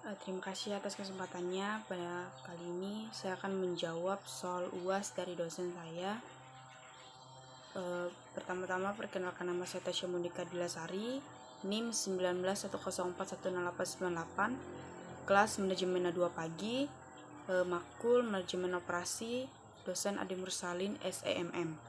Terima kasih atas kesempatannya. Pada kali ini saya akan menjawab soal UAS dari dosen saya. Pertama-tama perkenalkan, nama saya Tasya Monika Dilasari, NIM 1910410898, kelas Manajemen A2 Pagi, Makul Manajemen Operasi, dosen Ade Mursalin SEMM.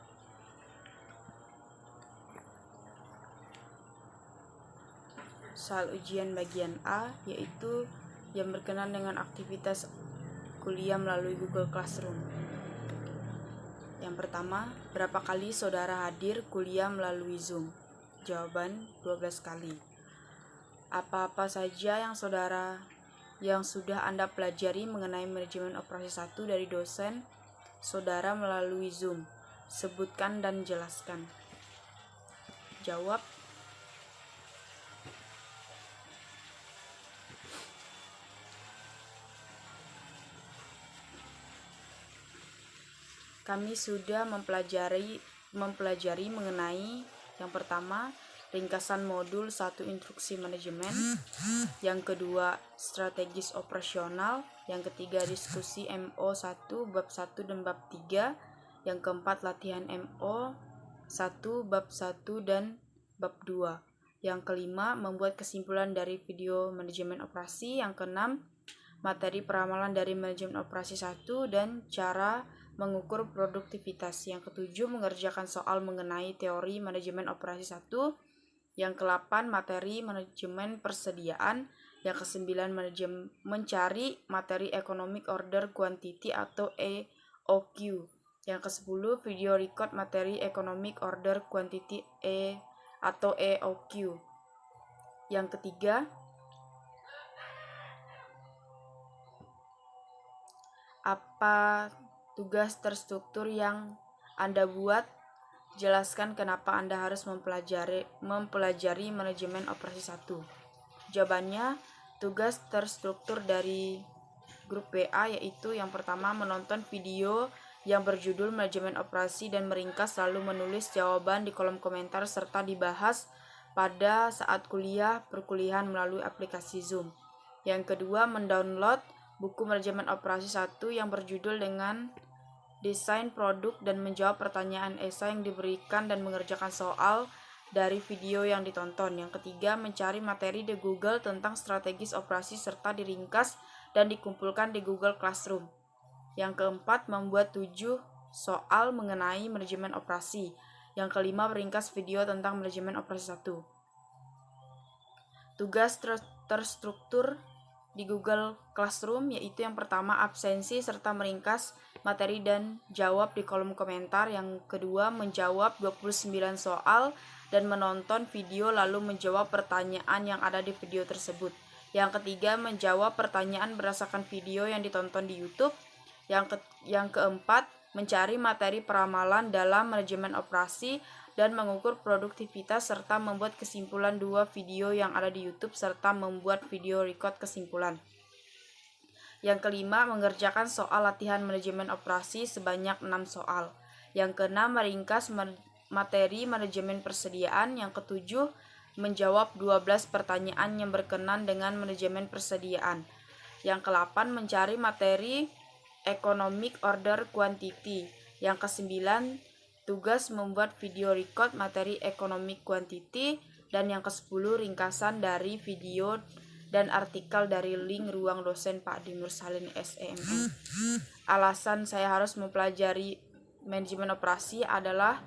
Soal ujian bagian A, yaitu yang berkenaan dengan aktivitas kuliah melalui Google Classroom. Yang pertama, berapa kali saudara hadir kuliah melalui Zoom? Jawaban 12 kali. Apa-apa saja yang sudah Anda pelajari mengenai manajemen operasi 1 dari dosen saudara melalui Zoom? Sebutkan dan jelaskan. Jawab. Kami sudah mempelajari mengenai yang pertama, ringkasan modul 1 instruksi manajemen, yang kedua, strategis operasional, yang ketiga, diskusi MO1 bab 1 dan bab 3, yang keempat, latihan MO1 bab 1 dan bab 2, yang kelima, membuat kesimpulan dari video manajemen operasi, yang keenam, materi peramalan dari manajemen operasi 1 dan cara mengukur produktivitas. Yang ketujuh, mengerjakan soal mengenai teori manajemen operasi 1. Yang ke-8, materi manajemen persediaan. Yang ke-9, mencari materi economic order quantity atau EOQ. Yang ke-10, video record materi economic order quantity atau EOQ. Yang ketiga, apa tugas terstruktur yang Anda buat? Jelaskan kenapa Anda harus mempelajari manajemen operasi 1. Jawabannya, tugas terstruktur dari grup WA yaitu yang pertama, menonton video yang berjudul manajemen operasi dan meringkas lalu menulis jawaban di kolom komentar serta dibahas pada saat perkuliahan melalui aplikasi Zoom. Yang kedua, mendownload buku manajemen operasi 1 yang berjudul dengan desain produk dan menjawab pertanyaan esai yang diberikan dan mengerjakan soal dari video yang ditonton. Yang ketiga, mencari materi di Google tentang strategis operasi serta diringkas dan dikumpulkan di Google Classroom. Yang keempat, membuat 7 soal mengenai manajemen operasi. Yang kelima, meringkas video tentang manajemen operasi 1. Tugas terstruktur di Google Classroom yaitu yang pertama, absensi serta meringkas materi dan jawab di kolom komentar. Yang kedua, menjawab 29 soal dan menonton video lalu menjawab pertanyaan yang ada di video tersebut. Yang ketiga, menjawab pertanyaan berdasarkan video yang ditonton di YouTube. Yang keempat, mencari materi peramalan dalam manajemen operasi dan mengukur produktivitas serta membuat kesimpulan 2 video yang ada di YouTube serta membuat video record kesimpulan. Yang kelima, mengerjakan soal latihan manajemen operasi sebanyak 6 soal. Yang keenam, meringkas materi manajemen persediaan. Yang ketujuh, menjawab 12 pertanyaan yang berkenan dengan manajemen persediaan. Yang ke-8, mencari materi economic order quantity. Yang ke-9, tugas membuat video record materi economic quantity. Dan yang ke-10, ringkasan dari video dan artikel dari link ruang dosen Pak Ade Mursalin SEMM. Alasan saya harus mempelajari manajemen operasi adalah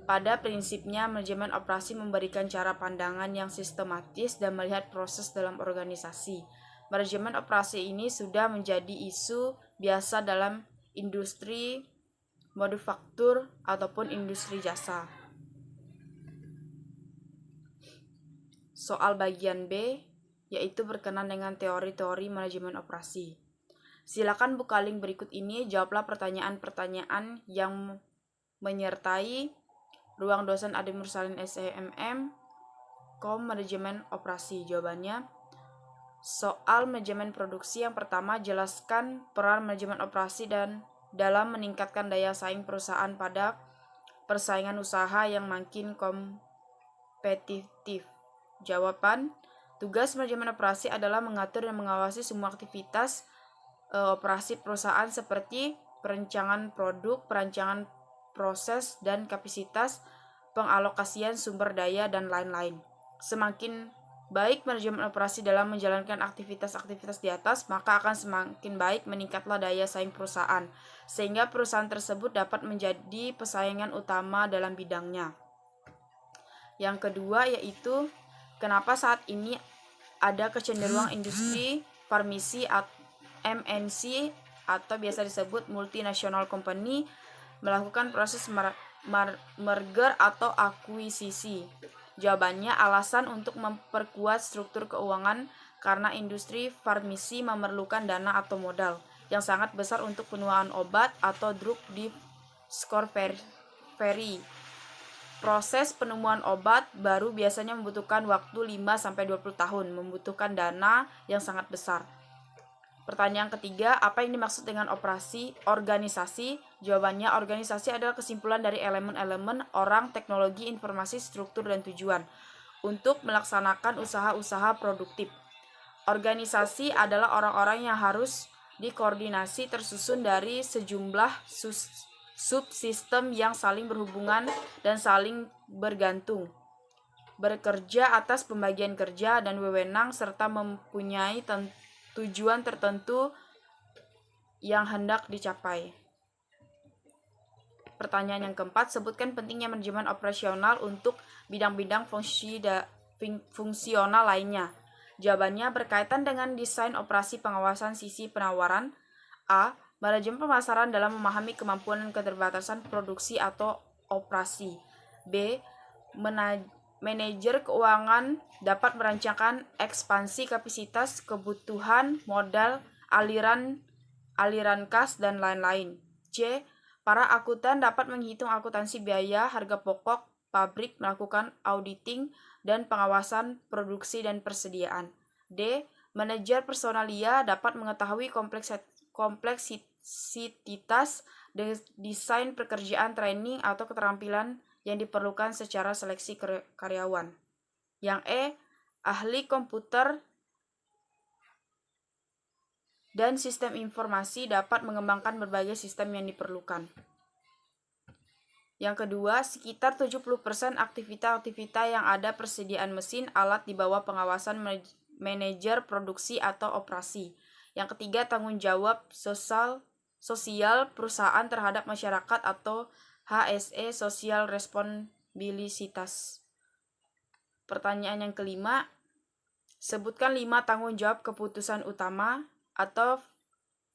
pada prinsipnya manajemen operasi memberikan cara pandangan yang sistematis dan melihat proses dalam organisasi. Manajemen operasi ini sudah menjadi isu biasa dalam industri manufaktur ataupun industri jasa. Soal bagian B yaitu berkenaan dengan teori-teori manajemen operasi. Silakan buka link berikut ini, jawablah pertanyaan-pertanyaan yang menyertai ruang dosen Ade Mursalin SEMM manajemen operasi. Jawabannya, soal manajemen produksi yang pertama, jelaskan peran manajemen operasi dan dalam meningkatkan daya saing perusahaan pada persaingan usaha yang makin kompetitif. Jawaban, Tugas manajemen operasi adalah mengatur dan mengawasi semua aktivitas operasi perusahaan seperti perencanaan produk, perancangan proses dan kapasitas, pengalokasian sumber daya, dan lain-lain. Semakin baik manajemen operasi dalam menjalankan aktivitas-aktivitas di atas, maka akan semakin baik meningkatlah daya saing perusahaan, sehingga perusahaan tersebut dapat menjadi pesaingan utama dalam bidangnya. Yang kedua yaitu, kenapa saat ini ada kecenderungan industri farmasi MNC atau biasa disebut multinational company melakukan proses merger atau akuisisi. Jawabannya, alasan untuk memperkuat struktur keuangan karena industri farmasi memerlukan dana atau modal yang sangat besar untuk penuaan obat atau drug discovery. Proses penemuan obat baru biasanya membutuhkan waktu 5-20 tahun, membutuhkan dana yang sangat besar. Pertanyaan ketiga, apa yang dimaksud dengan organisasi? Jawabannya, organisasi adalah kesimpulan dari elemen-elemen orang, teknologi, informasi, struktur, dan tujuan untuk melaksanakan usaha-usaha produktif. Organisasi adalah orang-orang yang harus dikoordinasi tersusun dari sejumlah subsistem yang saling berhubungan dan saling bergantung, bekerja atas pembagian kerja dan wewenang, serta mempunyai tujuan tertentu yang hendak dicapai. Pertanyaan yang keempat, sebutkan pentingnya manajemen operasional untuk bidang-bidang fungsional lainnya. Jawabannya, berkaitan dengan desain operasi pengawasan sisi penawaran. A. Manajemen pemasaran dalam memahami kemampuan dan keterbatasan produksi atau operasi. B. Manajer keuangan dapat merancangkan ekspansi kapasitas, kebutuhan modal, aliran kas, dan lain-lain. C. Para akuntan dapat menghitung akuntansi biaya, harga pokok, pabrik, melakukan auditing dan pengawasan produksi dan persediaan. D. Manajer personalia dapat mengetahui kompleksitas desain pekerjaan, training, atau keterampilan yang diperlukan secara seleksi karyawan. Yang E. Ahli komputer dan sistem informasi dapat mengembangkan berbagai sistem yang diperlukan. Yang kedua, sekitar 70% aktivitas yang ada persediaan mesin, alat di bawah pengawasan manajer produksi atau operasi. Yang ketiga, tanggung jawab sosial perusahaan terhadap masyarakat atau HSE, social responsibilities. Pertanyaan yang kelima, sebutkan 5 tanggung jawab keputusan utama atau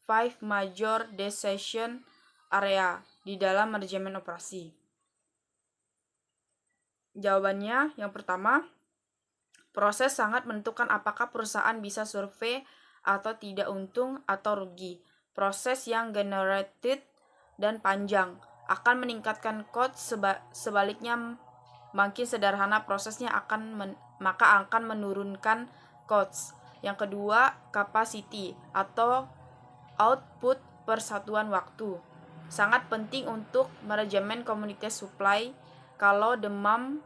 5 major decision area di dalam manajemen operasi. Jawabannya, yang pertama, proses sangat menentukan apakah perusahaan bisa survei atau tidak, untung atau rugi. Proses yang generated dan panjang akan meningkatkan cost, sebaliknya makin sederhana prosesnya maka akan menurunkan cost. Yang kedua, capacity atau output persatuan waktu. Sangat penting untuk manajemen komunitas supply. Kalau demand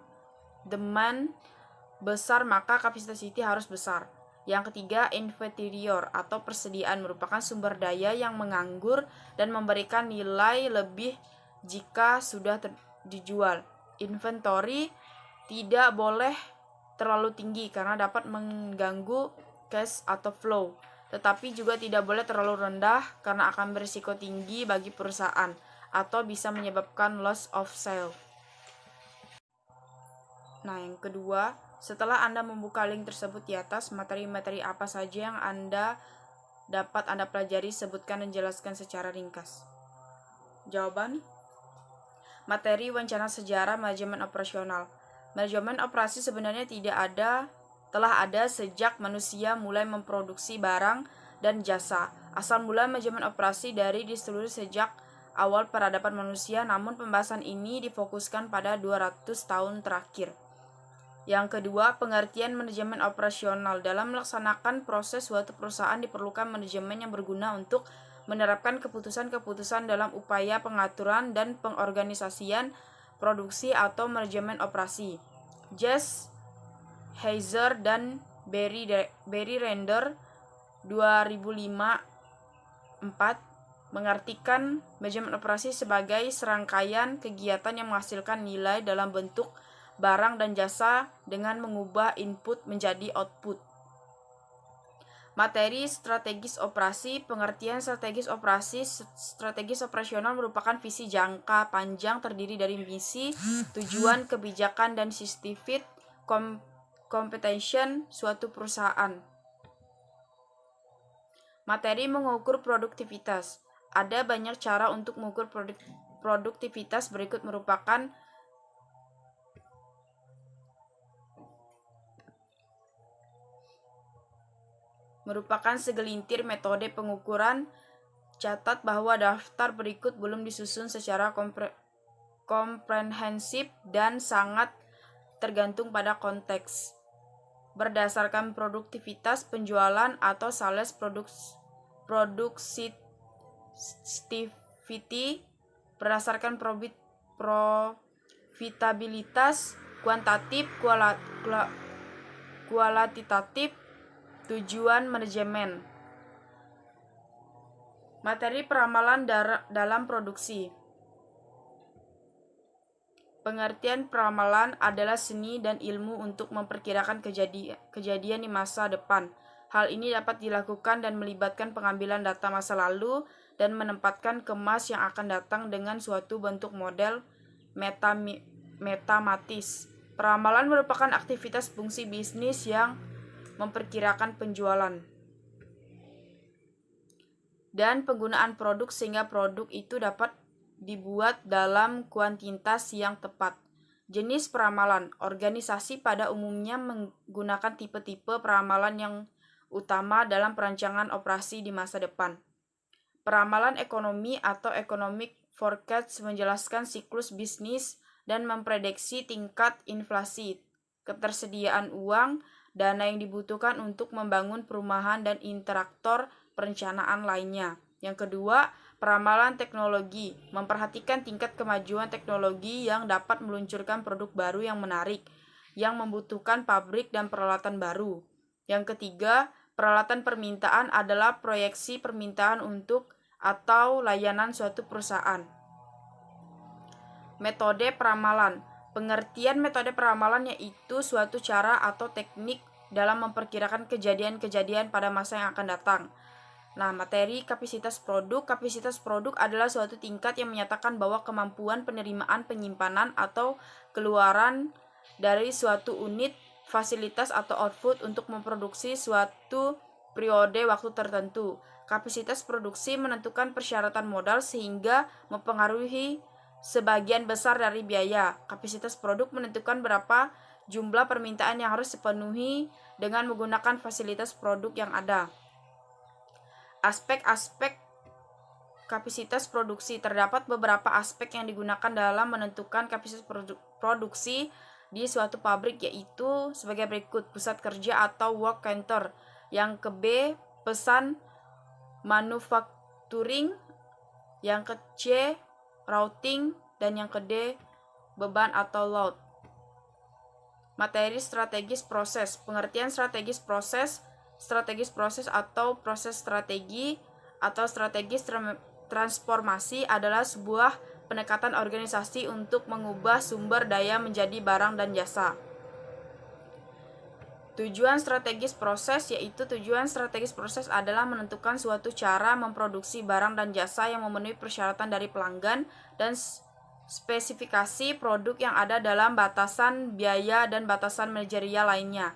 besar, maka capacity harus besar. Yang ketiga, inventory atau persediaan merupakan sumber daya yang menganggur dan memberikan nilai lebih jika sudah dijual. Inventory tidak boleh terlalu tinggi karena dapat mengganggu cash atau flow, tetapi juga tidak boleh terlalu rendah karena akan berisiko tinggi bagi perusahaan atau bisa menyebabkan loss of sale. Nah, yang kedua, setelah Anda membuka link tersebut di atas, materi-materi apa saja yang dapat Anda pelajari, sebutkan dan jelaskan secara ringkas. Jawaban, materi wawancara sejarah manajemen operasional. Manajemen operasi sebenarnya telah ada sejak manusia mulai memproduksi barang dan jasa. Asal mula manajemen operasi dari seluruh sejak awal peradaban manusia, namun pembahasan ini difokuskan pada 200 tahun terakhir. Yang kedua, pengertian manajemen operasional. Dalam melaksanakan proses suatu perusahaan diperlukan manajemen yang berguna untuk menerapkan keputusan-keputusan dalam upaya pengaturan dan pengorganisasian produksi atau manajemen operasi. Jess Heiser dan Barry Render 2005-4 mengartikan manajemen operasi sebagai serangkaian kegiatan yang menghasilkan nilai dalam bentuk barang dan jasa dengan mengubah input menjadi output. Materi strategis operasi. Pengertian strategis operasi. Strategis operasional merupakan visi jangka panjang terdiri dari misi, tujuan, kebijakan, dan scientific competition suatu perusahaan. Materi mengukur produktivitas. Ada banyak cara untuk mengukur produktivitas. Berikut merupakan segelintir metode pengukuran. Catat bahwa daftar berikut belum disusun secara komprehensif dan sangat tergantung pada konteks. Berdasarkan produktivitas penjualan atau sales productivity, berdasarkan profitabilitas kuantitatif, kualitatif, tujuan manajemen. Materi peramalan dalam produksi. Pengertian peramalan adalah seni dan ilmu untuk memperkirakan kejadian di masa depan. Hal ini dapat dilakukan dan melibatkan pengambilan data masa lalu dan menempatkan kemas yang akan datang dengan suatu bentuk model matematis. Peramalan merupakan aktivitas fungsi bisnis yang memperkirakan penjualan dan penggunaan produk sehingga produk itu dapat dibuat dalam kuantitas yang tepat. Jenis peramalan. Organisasi pada umumnya menggunakan tipe-tipe peramalan yang utama dalam perancangan operasi di masa depan. Peramalan ekonomi atau economic forecast menjelaskan siklus bisnis dan memprediksi tingkat inflasi, ketersediaan uang, dana yang dibutuhkan untuk membangun perumahan dan interaktor perencanaan lainnya. Yang kedua, peramalan teknologi memperhatikan tingkat kemajuan teknologi yang dapat meluncurkan produk baru yang menarik, yang membutuhkan pabrik dan peralatan baru. Yang ketiga, peralatan permintaan adalah proyeksi permintaan untuk atau layanan suatu perusahaan. Metode peramalan. Pengertian metode peramalan yaitu suatu cara atau teknik dalam memperkirakan kejadian-kejadian pada masa yang akan datang. Nah, materi kapasitas produk. Kapasitas produk adalah suatu tingkat yang menyatakan bahwa kemampuan penerimaan, penyimpanan, atau keluaran dari suatu unit, fasilitas, atau output untuk memproduksi suatu periode waktu tertentu. Kapasitas produksi menentukan persyaratan modal sehingga mempengaruhi sebagian besar dari biaya. Kapasitas produk menentukan berapa jumlah permintaan yang harus dipenuhi dengan menggunakan fasilitas produk yang ada. Aspek-aspek kapasitas produksi. Terdapat beberapa aspek yang digunakan dalam menentukan kapasitas produksi di suatu pabrik, yaitu sebagai berikut: pusat kerja atau work center, yang ke B pesan manufacturing, yang ke C routing, dan yang ke D beban atau load. Materi strategis proses. Pengertian strategis proses atau proses strategi atau strategis transformasi adalah sebuah pendekatan organisasi untuk mengubah sumber daya menjadi barang dan jasa. Tujuan strategis proses, yaitu tujuan strategis proses adalah menentukan suatu cara memproduksi barang dan jasa yang memenuhi persyaratan dari pelanggan dan spesifikasi produk yang ada dalam batasan biaya dan batasan manajerial lainnya.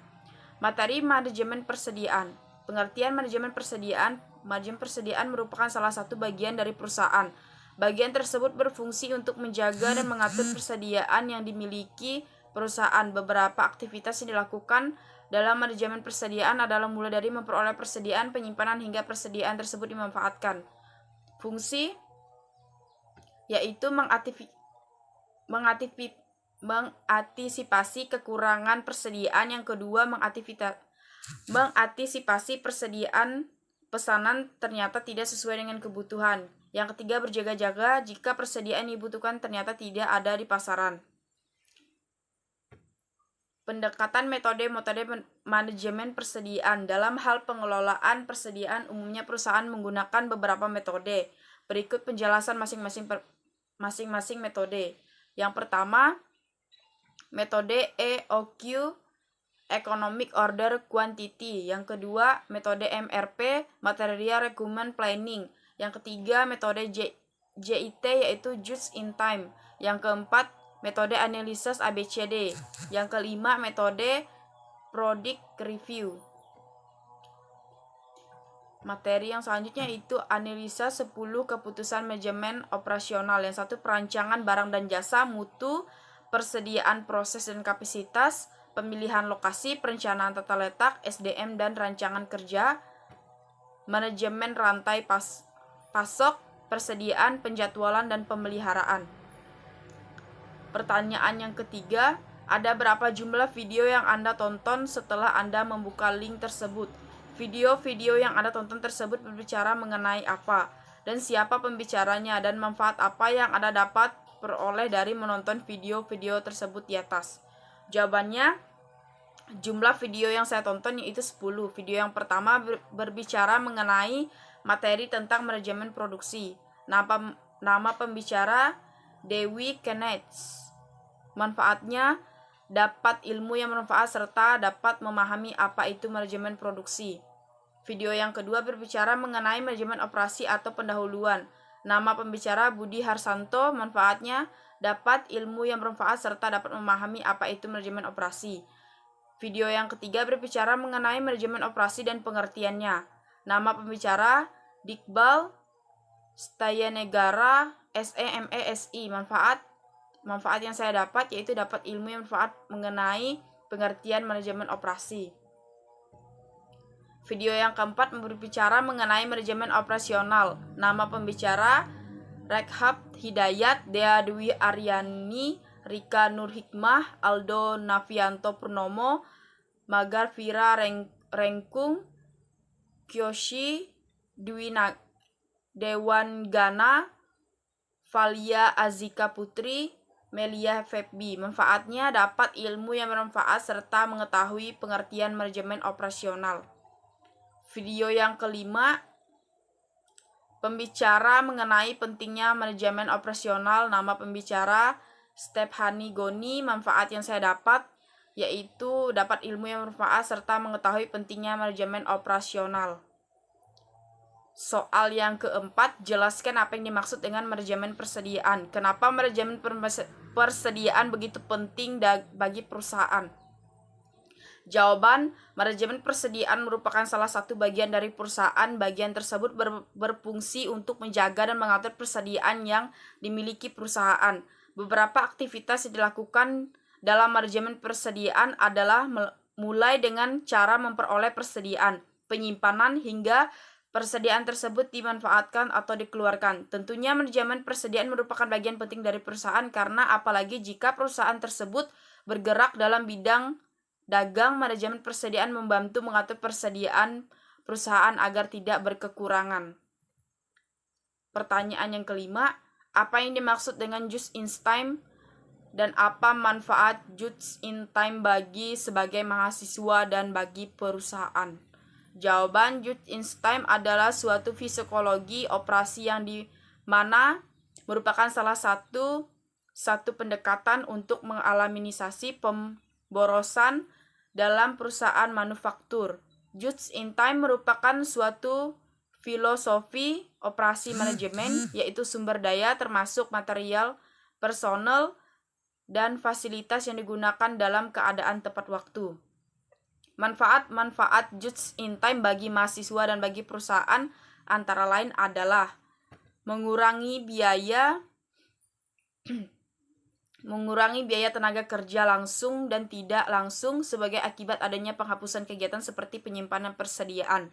Materi manajemen persediaan. Pengertian manajemen persediaan. Manajemen persediaan merupakan salah satu bagian dari perusahaan. Bagian tersebut berfungsi untuk menjaga dan mengatur persediaan yang dimiliki perusahaan. Beberapa aktivitas yang dilakukan dalam manajemen persediaan adalah mulai dari memperoleh persediaan, penyimpanan, hingga persediaan tersebut dimanfaatkan. Fungsi yaitu mengantisipasi kekurangan persediaan. Yang kedua, mengantisipasi persediaan pesanan ternyata tidak sesuai dengan kebutuhan. Yang ketiga, berjaga-jaga jika persediaan yang dibutuhkan ternyata tidak ada di pasaran. Pendekatan metode manajemen persediaan. Dalam hal pengelolaan persediaan, umumnya perusahaan menggunakan beberapa metode. Berikut penjelasan masing-masing metode. Yang pertama, metode EOQ, Economic Order Quantity. Yang kedua, metode MRP, Material Requirement Planning. Yang ketiga, metode JIT, yaitu Just in Time. Yang keempat, metode analisis ABCD. Yang kelima, metode Product Review. Materi yang selanjutnya itu analisa 10 keputusan manajemen operasional. Yang satu, perancangan barang dan jasa, mutu, persediaan proses dan kapasitas, pemilihan lokasi, perencanaan tata letak, SDM dan rancangan kerja, manajemen rantai pasok, persediaan, penjadwalan, dan pemeliharaan. Pertanyaan yang ketiga, ada berapa jumlah video yang Anda tonton setelah Anda membuka link tersebut? Video-video yang Anda tonton tersebut berbicara mengenai apa? Dan siapa pembicaranya? Dan manfaat apa yang Anda dapat peroleh dari menonton video-video tersebut di atas? Jawabannya, jumlah video yang saya tonton yaitu 10. Video yang pertama berbicara mengenai materi tentang manajemen produksi. Nama pembicara Dewi Kenneth. Manfaatnya, dapat ilmu yang bermanfaat serta dapat memahami apa itu manajemen produksi. Video yang kedua berbicara mengenai manajemen operasi atau pendahuluan. Nama pembicara Budi Harsanto. Manfaatnya, dapat ilmu yang bermanfaat serta dapat memahami apa itu manajemen operasi. Video yang ketiga berbicara mengenai manajemen operasi dan pengertiannya. Nama pembicara Iqbal Stayanegara, SEMESI. Manfaat yang saya dapat yaitu dapat ilmu yang bermanfaat mengenai pengertian manajemen operasi. Video yang keempat berbicara mengenai manajemen operasional. Nama pembicara Rekhab Hidayat, Dea Dwi Aryani, Rika Nur Hikmah, Aldo Navianto Purnomo, Magar Vira Rengkung, Kyoshi Dwi Dewan Gana, Valia Azika Putri, Melia Febbi. Manfaatnya, dapat ilmu yang bermanfaat serta mengetahui pengertian manajemen operasional. Video yang kelima, pembicara mengenai pentingnya manajemen operasional. Nama pembicara Stephanie Goni. Manfaat yang saya dapat yaitu dapat ilmu yang bermanfaat serta mengetahui pentingnya manajemen operasional. Soal yang keempat, jelaskan apa yang dimaksud dengan manajemen persediaan. Kenapa manajemen persediaan begitu penting bagi perusahaan? Jawaban, manajemen persediaan merupakan salah satu bagian dari perusahaan. Bagian tersebut berfungsi untuk menjaga dan mengatur persediaan yang dimiliki perusahaan. Beberapa aktivitas yang dilakukan dalam manajemen persediaan adalah mulai dengan cara memperoleh persediaan, penyimpanan, hingga persediaan tersebut dimanfaatkan atau dikeluarkan. Tentunya manajemen persediaan merupakan bagian penting dari perusahaan karena apalagi jika perusahaan tersebut bergerak dalam bidang dagang, manajemen persediaan membantu mengatur persediaan perusahaan agar tidak berkekurangan. Pertanyaan yang kelima, apa yang dimaksud dengan just in time dan apa manfaat just in time bagi sebagai mahasiswa dan bagi perusahaan? Jawaban, just in time adalah suatu psikologi operasi yang dimana merupakan salah satu pendekatan untuk mengeliminasi pemborosan dalam perusahaan manufaktur. Just in time merupakan suatu filosofi operasi manajemen, yaitu sumber daya termasuk material, personel, dan fasilitas yang digunakan dalam keadaan tepat waktu. Manfaat just in time bagi mahasiswa dan bagi perusahaan antara lain adalah mengurangi biaya tenaga kerja langsung dan tidak langsung sebagai akibat adanya penghapusan kegiatan seperti penyimpanan persediaan,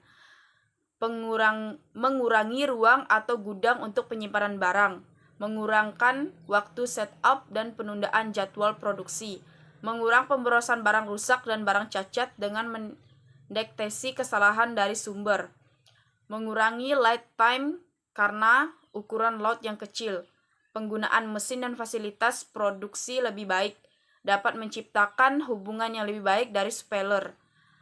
mengurangi ruang atau gudang untuk penyimpanan barang, mengurangkan waktu setup dan penundaan jadwal produksi, mengurangi pemborosan barang rusak dan barang cacat dengan mendeteksi kesalahan dari sumber, mengurangi lead time karena ukuran lot yang kecil, penggunaan mesin dan fasilitas produksi lebih baik, dapat menciptakan hubungan yang lebih baik dari speller.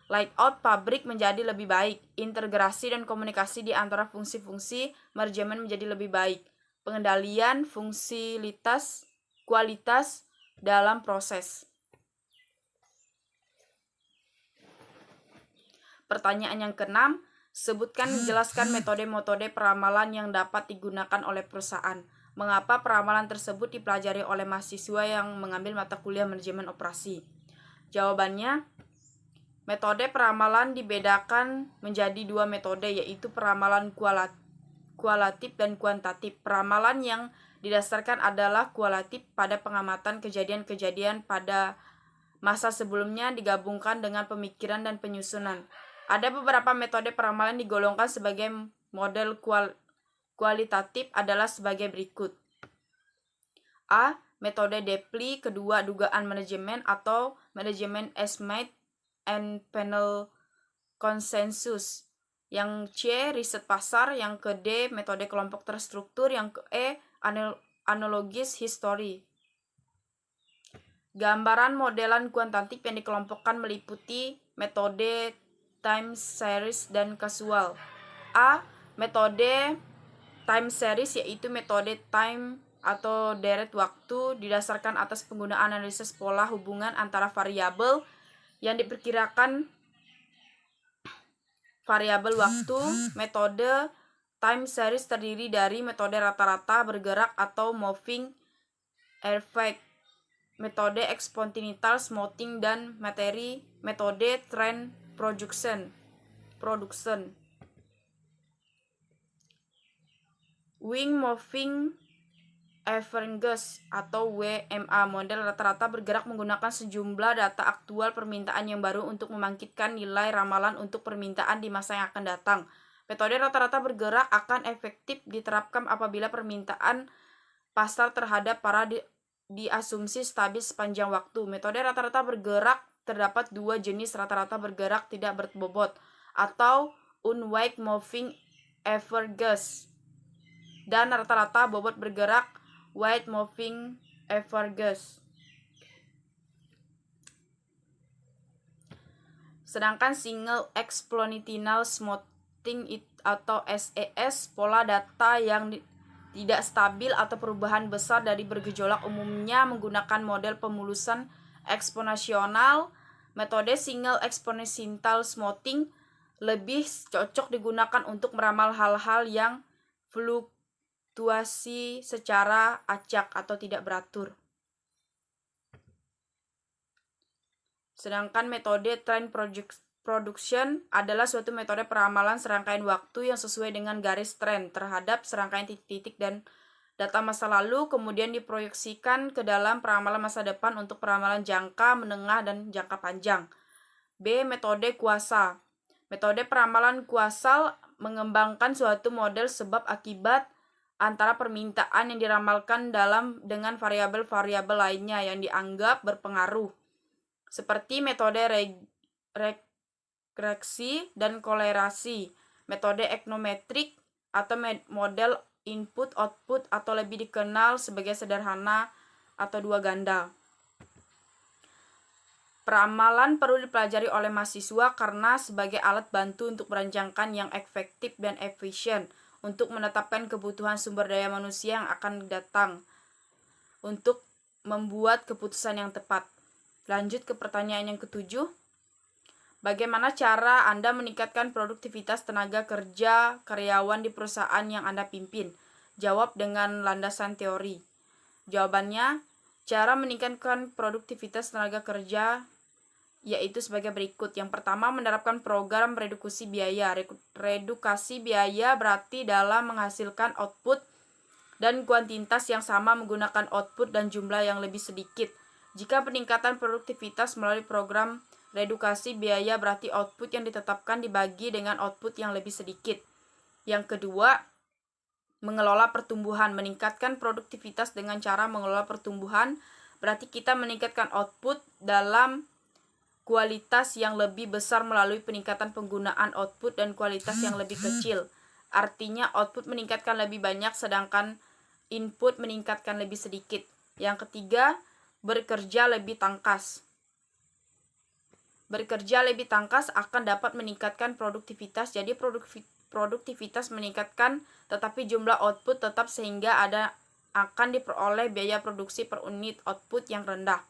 Layout pabrik menjadi lebih baik. Integrasi dan komunikasi di antara fungsi-fungsi manajemen menjadi lebih baik. Pengendalian fungsialitas kualitas dalam proses. Pertanyaan yang keenam, sebutkan menjelaskan metode-metode peramalan yang dapat digunakan oleh perusahaan. Mengapa peramalan tersebut dipelajari oleh mahasiswa yang mengambil mata kuliah manajemen operasi? Jawabannya, metode peramalan dibedakan menjadi dua metode, yaitu peramalan kualitatif dan kuantitatif. Peramalan yang didasarkan adalah kualitatif pada pengamatan kejadian-kejadian pada masa sebelumnya digabungkan dengan pemikiran dan penyusunan. Ada beberapa metode peramalan digolongkan sebagai model kualitatif adalah sebagai berikut. A. Metode Depli, kedua dugaan manajemen atau manajemen estimate and panel konsensus. Yang C. Riset pasar. Yang ke D. Metode kelompok terstruktur. Yang ke E. Analogis history. Gambaran modelan kuantitatif yang dikelompokkan meliputi metode time series dan kasual. A. Metode time series yaitu metode time atau deret waktu didasarkan atas penggunaan analisis pola hubungan antara variabel yang diperkirakan variabel waktu. Metode time series terdiri dari metode rata-rata bergerak atau moving effect, metode eksponential smoothing, dan metode trend production. Wing moving averages atau WMA, model rata-rata bergerak menggunakan sejumlah data aktual permintaan yang baru untuk membangkitkan nilai ramalan untuk permintaan di masa yang akan datang. Metode rata-rata bergerak akan efektif diterapkan apabila permintaan pasar terhadap para diasumsi stabil sepanjang waktu. Metode rata-rata bergerak terdapat dua jenis: rata-rata bergerak tidak berbobot atau unweighted moving averages dan rata-rata bobot bergerak weighted moving averages. Sedangkan single exponential smoothing atau SES, pola data yang tidak stabil atau perubahan besar dari bergejolak, umumnya menggunakan model pemulusan eksponasional. Metode single exponential smoothing lebih cocok digunakan untuk meramal hal-hal yang fluktuasi secara acak atau tidak beratur. Sedangkan metode trend production adalah suatu metode peramalan serangkaian waktu yang sesuai dengan garis tren terhadap serangkaian titik-titik dan data masa lalu, kemudian diproyeksikan ke dalam peramalan masa depan untuk peramalan jangka menengah dan jangka panjang. B. Metode kuasa. Metode peramalan kuasal mengembangkan suatu model sebab akibat antara permintaan yang diramalkan dengan variabel-variabel lainnya yang dianggap berpengaruh, seperti metode regresi dan kolerasi, metode ekonometrik atau model input-output atau lebih dikenal sebagai sederhana atau dua ganda. Peramalan perlu dipelajari oleh mahasiswa karena sebagai alat bantu untuk merancangkan yang efektif dan efisien untuk menetapkan kebutuhan sumber daya manusia yang akan datang untuk membuat keputusan yang tepat. Lanjut ke pertanyaan yang ketujuh. Bagaimana cara Anda meningkatkan produktivitas tenaga kerja karyawan di perusahaan yang Anda pimpin? Jawab dengan landasan teori. Jawabannya, cara meningkatkan produktivitas tenaga kerja yaitu sebagai berikut. Yang pertama, menerapkan program reduksi biaya. Reduksi biaya berarti dalam menghasilkan output dan kuantitas yang sama menggunakan output dan jumlah yang lebih sedikit. Jika peningkatan produktivitas melalui program reduksi biaya berarti output yang ditetapkan dibagi dengan output yang lebih sedikit. Yang kedua, mengelola pertumbuhan. Meningkatkan produktivitas dengan cara mengelola pertumbuhan berarti kita meningkatkan output dalam kualitas yang lebih besar melalui peningkatan penggunaan output dan kualitas yang lebih kecil. Artinya output meningkatkan lebih banyak sedangkan input meningkatkan lebih sedikit. Yang ketiga, bekerja lebih tangkas. Bekerja lebih tangkas akan dapat meningkatkan produktivitas. Jadi produktivitas meningkatkan, tetapi jumlah output tetap, sehingga akan diperoleh biaya produksi per unit output yang rendah.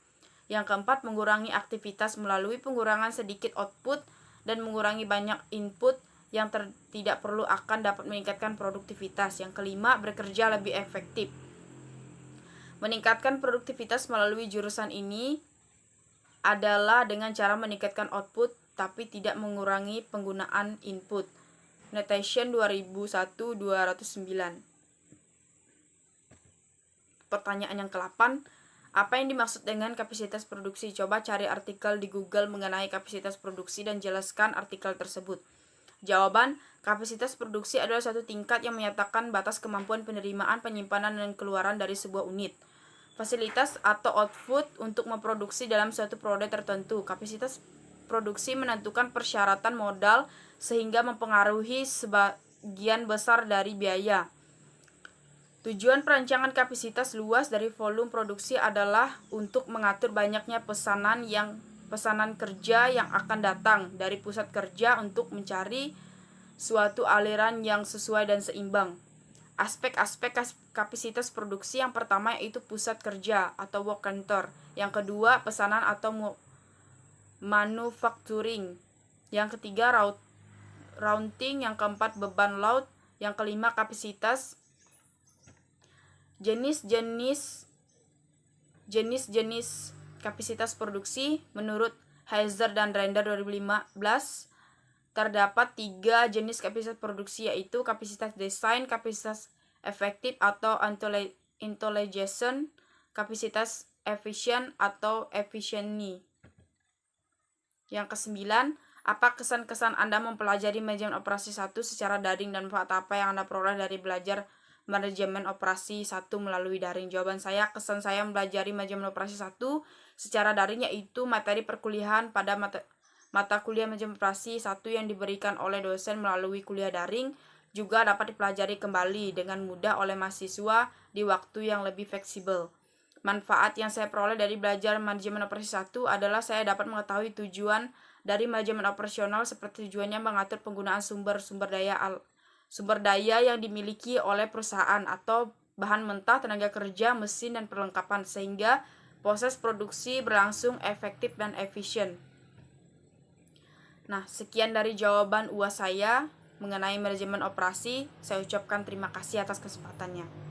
Yang keempat, mengurangi aktivitas melalui pengurangan sedikit output dan mengurangi banyak input yang tidak perlu akan dapat meningkatkan produktivitas. Yang kelima, bekerja lebih efektif. Meningkatkan produktivitas melalui jurusan ini adalah dengan cara meningkatkan output tapi tidak mengurangi penggunaan input. Notation 2001-209. Pertanyaan yang ke-8, apa yang dimaksud dengan kapasitas produksi? Coba cari artikel di Google mengenai kapasitas produksi dan jelaskan artikel tersebut. Jawaban, kapasitas produksi adalah suatu tingkat yang menyatakan batas kemampuan penerimaan, penyimpanan, dan keluaran dari sebuah unit fasilitas atau output untuk memproduksi dalam suatu produk tertentu. Kapasitas produksi menentukan persyaratan modal sehingga mempengaruhi sebagian besar dari biaya. Tujuan perancangan kapasitas luas dari volume produksi adalah untuk mengatur banyaknya pesanan kerja yang akan datang dari pusat kerja untuk mencari suatu aliran yang sesuai dan seimbang. Aspek-aspek kapasitas produksi yang pertama yaitu pusat kerja atau work center. Yang kedua, pesanan atau manufacturing. Yang ketiga, routing. Yang keempat, beban load. Yang kelima, kapasitas. Jenis-jenis kapasitas produksi menurut Heiser dan Render 2015 terdapat 3 jenis kapasitas produksi, yaitu kapasitas desain, kapasitas efektif atau intelligent, kapasitas efisien atau efficiency. Yang ke-9, apa kesan-kesan Anda mempelajari manajemen operasi 1 secara daring dan manfaat apa yang Anda peroleh dari belajar manajemen operasi 1 melalui daring? Jawaban saya, kesan saya mempelajari manajemen operasi 1 secara daring yaitu materi perkuliahan pada mata kuliah manajemen operasi 1 yang diberikan oleh dosen melalui kuliah daring juga dapat dipelajari kembali dengan mudah oleh mahasiswa di waktu yang lebih fleksibel. Manfaat yang saya peroleh dari belajar manajemen operasi 1 adalah saya dapat mengetahui tujuan dari manajemen operasional, seperti tujuannya mengatur penggunaan sumber daya yang dimiliki oleh perusahaan atau bahan mentah, tenaga kerja, mesin, dan perlengkapan, sehingga proses produksi berlangsung efektif dan efisien. Nah, sekian dari jawaban UAS saya mengenai manajemen operasi. Saya ucapkan terima kasih atas kesempatannya.